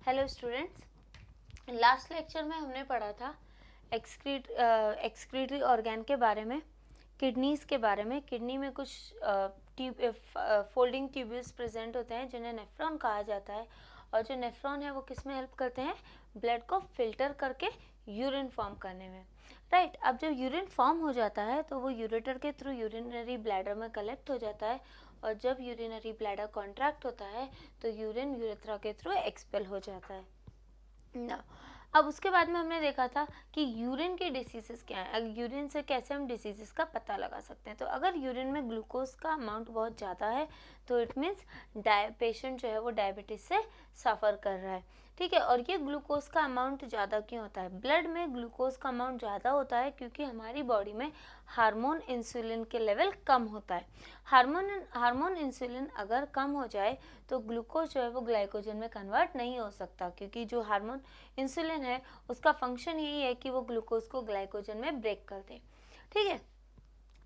Hello students, last lecture में हमने पढ़ा था एक्सक्रीटरी ऑर्गन के बारे में, किडनीज के बारे में। किडनी में कुछ फोल्डिंग ट्यूब्यूल्स प्रेजेंट होते हैं जिन्हें नेफ्रॉन कहा जाता है, और जो नेफ्रॉन है वो किस में हेल्प करते हैं? ब्लड को फिल्टर करके यूरिन फॉर्म करने में। राइट, अब जब यूरिन फॉर्म हो जाता है तो वो यूरेटर के थ्रू यूरिनरी ब्लैडर में कलेक्ट हो जाता है, और जब यूरिनरी ब्लैडर कॉन्ट्रैक्ट होता है तो यूरिन यूरेथ्रा के थ्रू एक्सपेल हो जाता है ना। अब उसके बाद में हमने देखा था कि यूरिन की डिसीजेस क्या है, यूरिन से कैसे हम डिसीजेस का पता लगा सकते हैं। तो अगर यूरिन में ग्लूकोज का अमाउंट बहुत ज़्यादा है तो इट मीन्स पेशेंट जो है वो डायबिटीज से सफ़र कर रहा है। ठीक है, और ये ग्लूकोज का अमाउंट ज़्यादा क्यों होता है? ब्लड में ग्लूकोज का अमाउंट ज़्यादा होता है क्योंकि हमारी बॉडी में हार्मोन इंसुलिन के लेवल कम होता है। हार्मोन इंसुलिन अगर कम हो जाए तो ग्लूकोज जो है वो ग्लाइकोजन में कन्वर्ट नहीं हो सकता, क्योंकि जो हार्मोन इंसुलिन है उसका फंक्शन यही है कि वो ग्लूकोज को ग्लाइकोजन में ब्रेक कर दे। ठीक है,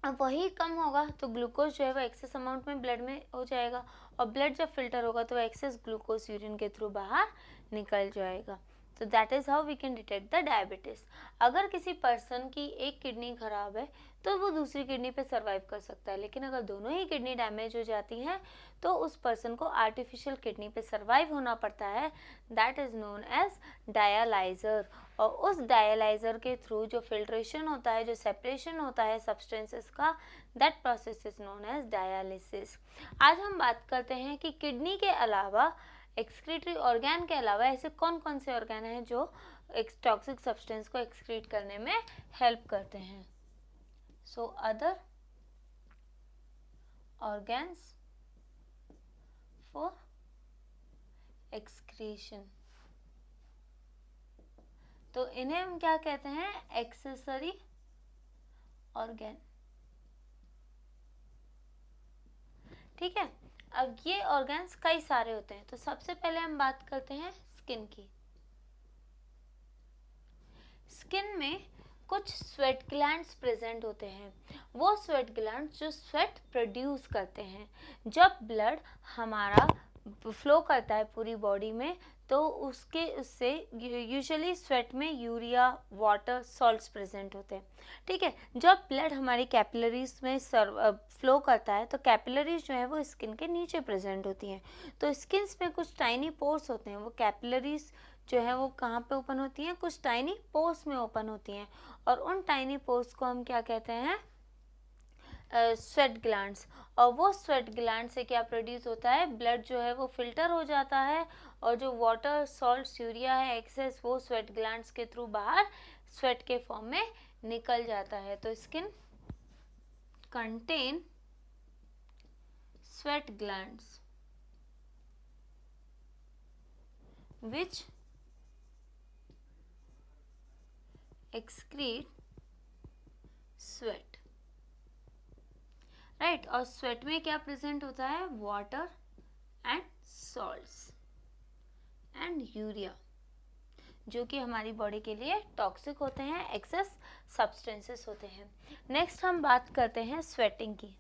अब वही कम होगा तो ग्लूकोज जो है वो एक्सेस अमाउंट में ब्लड में हो जाएगा, और ब्लड जब फिल्टर होगा तो एक्सेस ग्लूकोज यूरिन के थ्रू बाहर निकल जाएगा। तो that is how we can detect the diabetes. अगर किसी पर्सन की एक किडनी खराब है तो वो दूसरी किडनी पे सर्वाइव कर सकता है, लेकिन अगर दोनों ही किडनी डैमेज हो जाती हैं तो उस पर्सन को आर्टिफिशियल किडनी पे सर्वाइव होना पड़ता है। That is known as dialyzer. और उस डायलाइजर के थ्रू जो फिल्ट्रेशन होता है, जो सेपरेशन होता है सब्सटेंसेस का, that process is known as dialysis. आज हम बात करते हैं कि किडनी के अलावा, एक्सक्रीटरी ऑर्गन के अलावा ऐसे कौन कौन से ऑर्गन हैं जो टॉक्सिक सब्सटेंस को एक्सक्रीट करने में हेल्प करते हैं। So other organs for excretion, तो इन्हें हम क्या कहते हैं? Accessory organ. ठीक है, अब ये ऑर्गन्स कई सारे होते हैं। तो सबसे पहले हम बात करते हैं स्किन की। स्किन में कुछ स्वेट ग्लैंड्स प्रेजेंट होते हैं। वो स्वेट ग्लैंड्स जो स्वेट प्रोड्यूस करते हैं। जब ब्लड हमारा फ्लो करता है पूरी बॉडी में तो उससे यूजुअली स्वेट में यूरिया, वाटर, सॉल्ट्स प्रेजेंट होते हैं। ठीक है, जब ब्लड हमारी कैपिलरीज में फ्लो करता है तो कैपिलरीज जो है वो स्किन के नीचे प्रेजेंट होती हैं। तो स्किन में कुछ टाइनी पोर्स होते हैं। वो कैपिलरीज जो है वो कहाँ पे ओपन होती हैं? कुछ टाइनी पोर्स में ओपन होती हैं, और उन टाइनी पोर्स को हम क्या कहते हैं? Sweat glands. और वो स्वेट ग्लैंड से क्या प्रोड्यूस होता है? ब्लड जो है वो फिल्टर हो जाता है, और जो वाटर, सॉल्ट, यूरिया है एक्सेस, वो स्वेट ग्लैंड्स के थ्रू बाहर स्वेट के फॉर्म में निकल जाता है। तो स्किन कंटेन स्वेट ग्लैंड्स विच excrete sweat, राइट। और स्वेट में क्या प्रेजेंट होता है? Water and salts and urea, जो कि हमारी बॉडी के लिए टॉक्सिक होते हैं, एक्सेस सब्सटेंसेस होते हैं। नेक्स्ट हम बात करते हैं स्वेटिंग की।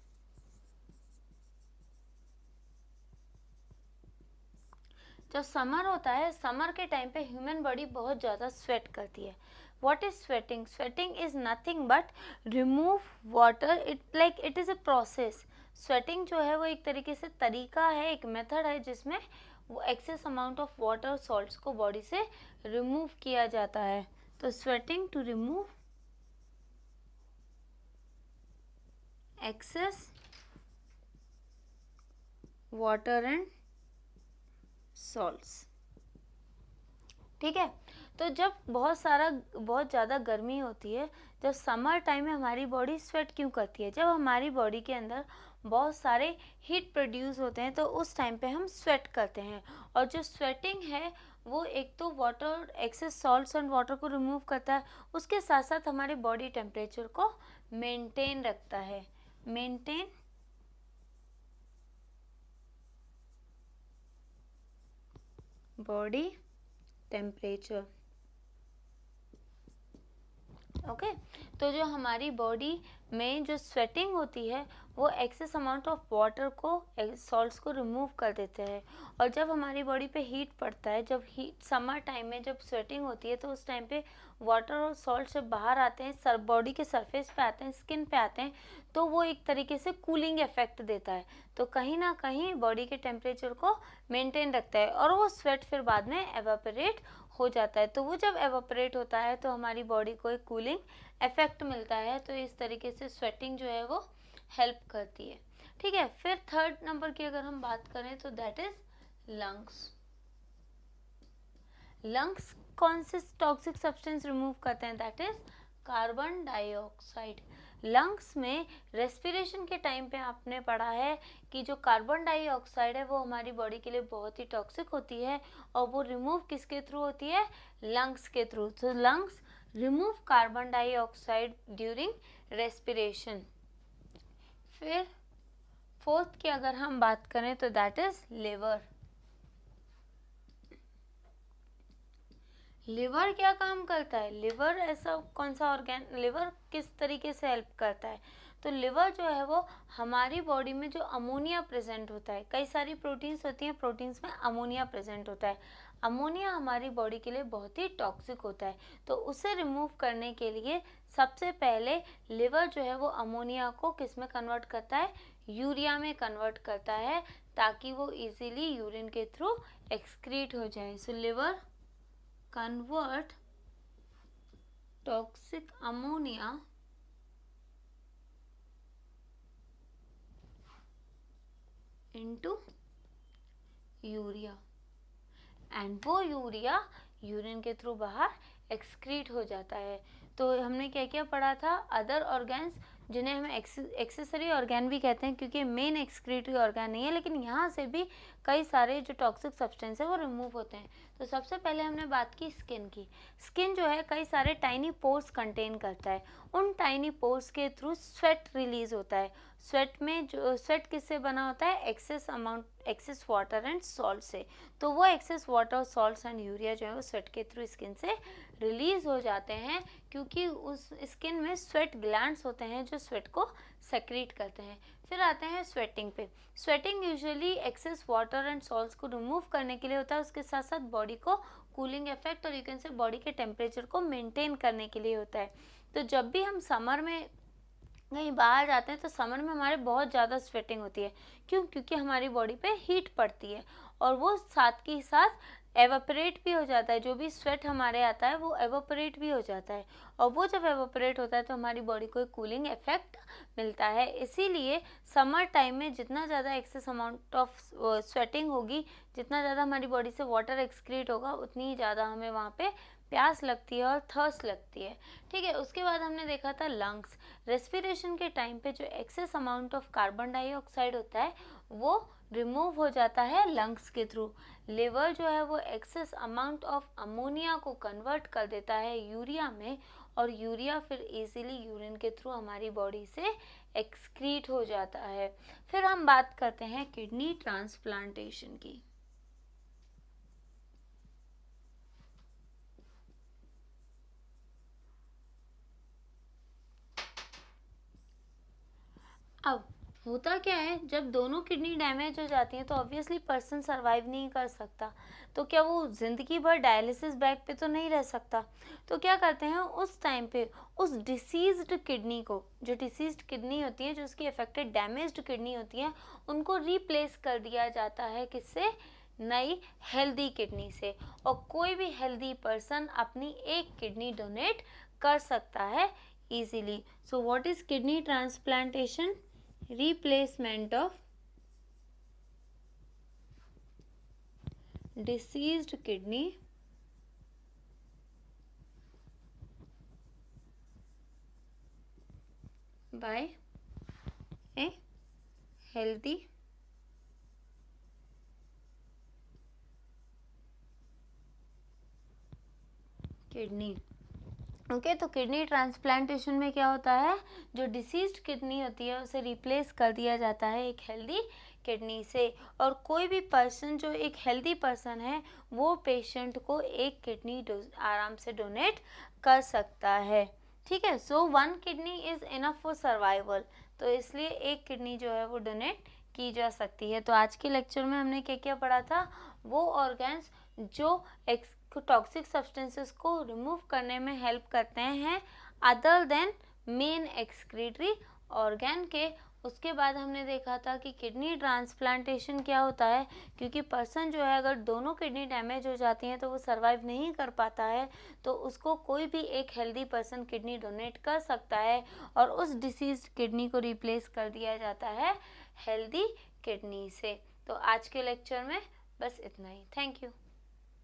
जब समर होता है, समर के टाइम पे ह्यूमन बॉडी बहुत ज़्यादा स्वेट करती है। What is sweating? Sweating is nothing but remove water. It is a process. Sweating जो है वो एक तरीके से तरीका है, एक मेथड है जिसमें वो excess amount of water, salts को बॉडी से रिमूव किया जाता है। तो sweating to remove excess water and salts. ठीक है, तो जब बहुत ज़्यादा गर्मी होती है, जब समर टाइम में हमारी बॉडी स्वेट क्यों करती है? जब हमारी बॉडी के अंदर बहुत सारे हीट प्रोड्यूस होते हैं तो उस टाइम पे हम स्वेट करते हैं। और जो स्वेटिंग है वो एक तो water, excess salts and water को रिमूव करता है, उसके साथ साथ हमारे बॉडी टेम्परेचर को मेंटेन रखता है। Maintain body temperature. ओके तो जो हमारी बॉडी में जो स्वेटिंग होती है वो एक्सेस अमाउंट ऑफ वाटर को, सॉल्ट्स को रिमूव कर देते हैं। और जब हमारी बॉडी पे हीट पड़ता है, जब हीट समर टाइम में जब स्वेटिंग होती है, तो उस टाइम पे वाटर और सॉल्ट जब बाहर आते हैं, सर बॉडी के सरफेस पे आते हैं, स्किन पे आते हैं, तो वो एक तरीके से कूलिंग इफेक्ट देता है। तो कहीं ना कहीं बॉडी के टेम्परेचर को मेंटेन रखता है और वो स्वेट फिर बाद में एवापोरेट हो जाता है। तो वो जब एवापोरेट होता है तो हमारी बॉडी को एक कूलिंग इफेक्ट मिलता है। तो इस तरीके से स्वेटिंग जो है वो हेल्प करती है। ठीक है, फिर थर्ड नंबर की अगर हम बात करें तो दैट इज लंग्स। लंग्स कौन से टॉक्सिक सब्सटेंस रिमूव करते हैं? That is carbon dioxide. Lungs में रेस्पिरेशन के टाइम पे आपने पढ़ा है कि जो कार्बन डाइऑक्साइड है वो हमारी बॉडी के लिए बहुत ही टॉक्सिक होती है और वो रिमूव किसके थ्रू होती है? लंग्स के थ्रू। तो lungs remove carbon dioxide during respiration. फिर फोर्थ की अगर हम बात करें तो दैट इज लिवर। लिवर क्या काम करता है? लिवर ऐसा कौन सा ऑर्गेन, लिवर किस तरीके से हेल्प करता है? तो लिवर जो है वो हमारी बॉडी में जो अमोनिया प्रेजेंट होता है, कई सारी प्रोटीन्स होती हैं, प्रोटीन्स में अमोनिया प्रेजेंट होता है। अमोनिया हमारी बॉडी के लिए बहुत ही टॉक्सिक होता है। तो उसे रिमूव करने के लिए सबसे पहले लिवर जो है वो अमोनिया को किस में कन्वर्ट करता है? यूरिया में कन्वर्ट करता है, ताकि वो इजीली यूरिन के थ्रू एक्सक्रीट हो जाए। So liver convert toxic ammonia into urea and वो यूरिया यूरिन के थ्रू बाहर एक्सक्रीट हो जाता है। तो हमने क्या क्या पढ़ा था? अदर ऑर्गेन्स जिन्हें हम एक्सेसरी ऑर्गेन भी कहते हैं, क्योंकि मेन एक्सक्रीटरी ऑर्गेन नहीं है, लेकिन यहाँ से भी कई सारे जो टॉक्सिक सब्सटेंस है वो रिमूव होते हैं। तो सबसे पहले हमने बात की स्किन की। स्किन जो है कई सारे टाइनी पोर्स कंटेन करता है। उन टाइनी पोर्स के थ्रू स्वेट रिलीज होता है। स्वेट में जो स्वेट किससे बना होता है? एक्सेस वाटर एंड सॉल्ट से। तो वो excess water, salts and urea जो है वो स्वेट के थ्रू स्किन से रिलीज हो जाते हैं, क्योंकि उस स्किन में स्वेट ग्लैंड्स होते हैं जो स्वेट को सेक्रीट करते हैं। फिर आते हैं स्वेटिंग पे। Sweating usually access water and salts को रिमूव करने के लिए होता है, उसके साथ साथ बॉडी को कूलिंग इफेक्ट और यू कैन से बॉडी के टेम्परेचर को मेंटेन करने के लिए होता है। तो जब भी हम समर में कहीं बाहर जाते हैं तो समर में हमारे बहुत ज़्यादा स्वेटिंग होती है। क्यों? क्योंकि हमारी बॉडी पे हीट पड़ती है और वो साथ के साथ एवापोरेट भी हो जाता है। जो भी स्वेट हमारे आता है वो एवापोरेट भी हो जाता है, और वो जब एवापोरेट होता है तो हमारी बॉडी को एक कूलिंग इफेक्ट मिलता है। इसीलिए समर टाइम में जितना ज़्यादा एक्सेस अमाउंट ऑफ स्वेटिंग होगी, जितना ज़्यादा हमारी बॉडी से वाटर एक्सक्रीट होगा, उतनी ही ज़्यादा हमें वहाँ पे प्यास लगती है और थर्स्ट लगती है। ठीक है, उसके बाद हमने देखा था लंग्स। रेस्पिरेशन के टाइम पे जो access amount of carbon dioxide होता है वो रिमूव हो जाता है लंग्स के थ्रू। लिवर जो है वो एक्सेस अमाउंट ऑफ अमोनिया को कन्वर्ट कर देता है यूरिया में, और यूरिया फिर इजीली यूरिन के थ्रू हमारी बॉडी से एक्सक्रीट हो जाता है। फिर हम बात करते हैं किडनी ट्रांसप्लांटेशन की। अब होता क्या है, जब दोनों किडनी डैमेज हो जाती हैं तो ऑब्वियसली पर्सन सरवाइव नहीं कर सकता। तो क्या वो ज़िंदगी भर डायलिसिस बैग पे तो नहीं रह सकता। तो क्या करते हैं उस टाइम पे, उस डिसीज्ड किडनी को, जो डिसीज्ड किडनी होती है, जो उसकी अफेक्टेड डैमेज्ड किडनी होती है, उनको रिप्लेस कर दिया जाता है किससे? नई हेल्दी किडनी से। और कोई भी हेल्दी पर्सन अपनी एक किडनी डोनेट कर सकता है easily. So what is kidney transplantation? Replacement of deceased kidney by a healthy kidney. Okay तो किडनी ट्रांसप्लांटेशन में क्या होता है, जो डिसीज्ड किडनी होती है उसे रिप्लेस कर दिया जाता है एक हेल्दी किडनी से। और कोई भी पर्सन जो एक हेल्दी पर्सन है वो पेशेंट को एक किडनी आराम से डोनेट कर सकता है। ठीक है। सो 1 kidney is enough for survival, तो इसलिए एक किडनी जो है वो डोनेट की जा सकती है। तो आज के लेक्चर में हमने क्या क्या पढ़ा था, वो ऑर्गन्स जो टॉक्सिक सब्सटेंसेस को रिमूव करने में हेल्प करते हैं other than main excretory organ के। उसके बाद हमने देखा था कि किडनी ट्रांसप्लांटेशन क्या होता है, क्योंकि पर्सन जो है अगर दोनों किडनी डैमेज हो जाती हैं तो वो सर्वाइव नहीं कर पाता है, तो उसको कोई भी एक हेल्दी पर्सन किडनी डोनेट कर सकता है और उस डिसीज किडनी को रिप्लेस कर दिया जाता है हेल्दी किडनी से। तो आज के लेक्चर में बस इतना ही। Thank you.